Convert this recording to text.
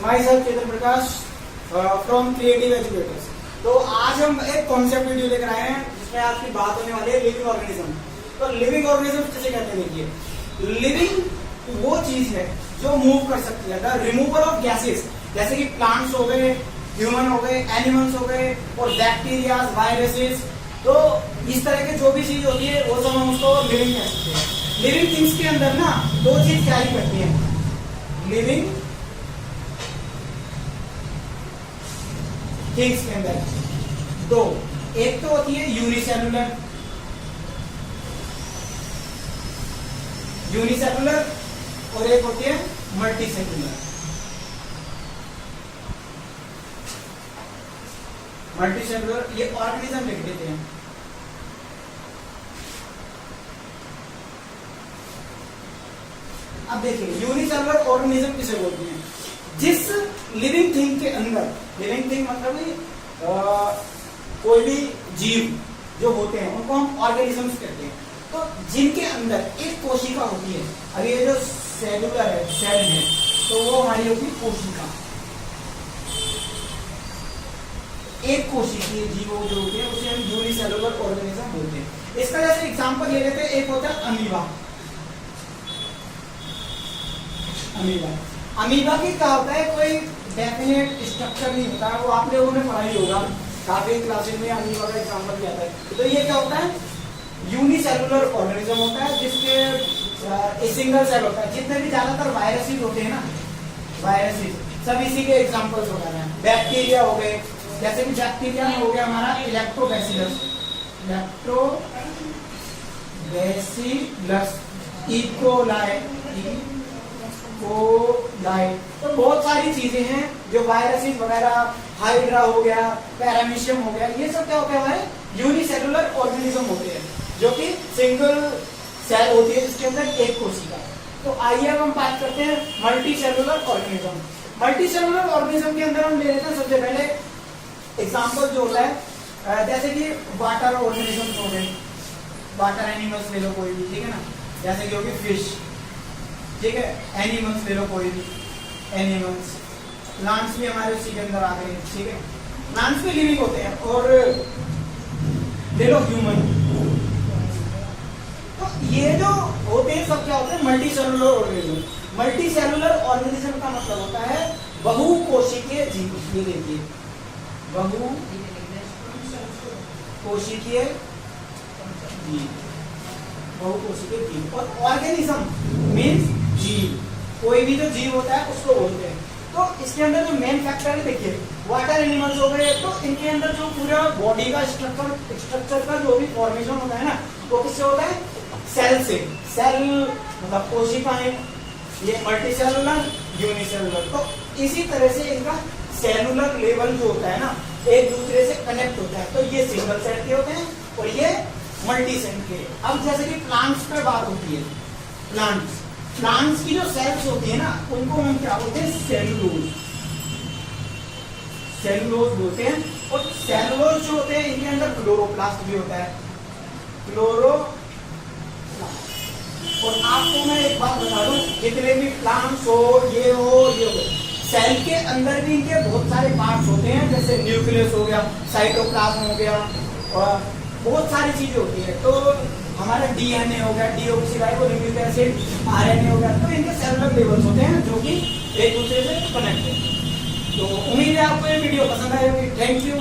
My self Chetan Prakash from creative educators. तो आज हम एक कॉन्सेप्ट वीडियो लेकर आए हैं जिसमें आपकी बात होने वाली है लिविंग ऑर्गेनिज्म। तो लिविंग ऑर्गेनिज्म किसे कहते हैं? देखिए, लिविंग वो चीज है जो मूव कर सकती है, द रिमूवल ऑफ गैसेस, जैसे कि प्लांट्स हो गए, ह्यूमन हो गए, एनिमल्स हो गए, और बैक्टीरिया, वायरसेस। तो इस तरह के जो भी चीज होती है वो सब हम उसको लिविंग कह सकते हैं। लिविंग थिंग्स के अंदर ना दो चीज क्या ही करती है लिविंग थिंग्स के अंदर, दो, एक तो होती है यूनिसेलुलर, और एक होती है मल्टीसेलुलर। मल्टीसेलुलर ये ऑर्गेनिज्म लिख देते हैं। अब देखिए, यूनिसेलुलर ऑर्गेनिज्म किसे बोलते हैं? जिस लिविंग थिंग के अंदर, लिविंग थिंग मतलब कोई भी जीव जो होते हैं उनको हम ऑर्गेनिजम्स कहते हैं। तो जिनके अंदर एक कोशिका होती है, अब ये जो सेलुलर है, सेल है, तो वो हमारी होगी कोशिका। एक कोशिकीय जीवों जो होते हैं उसे हम यूनिसेलुलर ऑर्गेनिज्म बोलते हैं। इसका जैसे एग्जांपल ले लेते हैं, एक होता है अमीबा। अमीबा की क्या होता है, कोई डेफिनेट स्ट्रक्चर नहीं होता है, वो आप लोगों ने पढ़ा ही होगा, काफी क्लासेस में अमीबा का एग्जांपल दिया था। तो ये क्या होता है, यूनिसेलुलर ऑर्गेनिज्म होता है जिसके सिंगल सेल होता है। जितने भी ज्यादातर वायरसेस होते हैं ना, वायरसेस सब इसी के एग्जांपल्स वगैरह हैं। बैक्टीरिया हो गए, जैसे कि बैक्टीरिया में हो गया हमारा इलेक्ट्रोबैसिलस, इकोलाई, तो बहुत सारी चीजें हैं जो वायरसेस वगैरह, हाइड्रा हो गया, पैरामीशियम हो गया, ये सब क्या होता है, हमारे यूनिसेलुलर ऑर्गेनिज्म होते हैं जो कि सिंगल सेल होती है जिसके अंदर एक कोशिका। तो आइए अब हम बात करते हैं multi cellular organism. Multi cellular organism के अंदर हम ले लेते हैं सबसे पहले एग्जाम्पल जो होता है, जैसे कि वाटर ऑर्गेनिज्म हो गए, वाटर एनिमल्स ले लो कोई भी, ठीक है ना, जैसे कि होगी फिश, ठीक है, एनिमल्स ले लो कोई भी, एनिमल्स, प्लांट्स भी हमारे उसी के अंदर आ गए, ठीक है, प्लांट्स भी लिविंग होते हैं। और ले लो ह्यूमन, तो ये जो होते हैं सब क्या होते हैं, multi cellular organism. Multi cellular organism का मतलब होता है बहुकोशिकीय जीव। ये देखिए, बहुकोशिकीय जीव, बहुकोशिकीय जीव। और ऑर्गेनिज्म मीन्स जीव, कोई भी जो जीव होता है उसको बोलते हैं। तो इसके अंदर जो मेन फैक्टर है, देखिए, वाटर एनिमल्स हो गए, तो इनके अंदर जो पूरा बॉडी का स्ट्रक्चर का जो भी फॉर्मेशन होता है ना, वो किससे होता है, सेल से। सेल मतलब कोशिकाएं, ये मल्टीसेलुलर, यूनिसेलुलर। तो इसी तरह से इनका सेलुलर लेवल जो होता है ना, एक दूसरे से कनेक्ट होता है। तो ये सिंगल सेल के होते हैं और ये मल्टी सेल के। अब जैसे कि प्लांट्स पे बात होती है, प्लांट्स की जो सेल्स होती है ना, उनको हम क्या बोलते हैं, सेलुलोज बोलते हैं। और सेलुलोज जो होते हैं इनके अंदर क्लोरोप्लास्ट भी होता है, और आपको मैं एक बात बता दूं, जितने भी प्लांट्स हो, ये हो, सेल के अंदर भी इनके बहुत सारे पार्ट्स होते हैं, जैसे न्यूक्लियस हो गया, साइटोप्लाज्म हो गया, और बहुत सारी चीजें होती है। तो हमारा डीएनए हो गया, डीऑक्सीराइबोन्यूक्लिक एसिड, आरएनए हो गया, तो इनके सेलुलर लेवल्स होते हैं जो कि एक दूसरे से कनेक्ट है। तो उम्मीद है आपको ये वीडियो पसंद आई होगी। Thank you.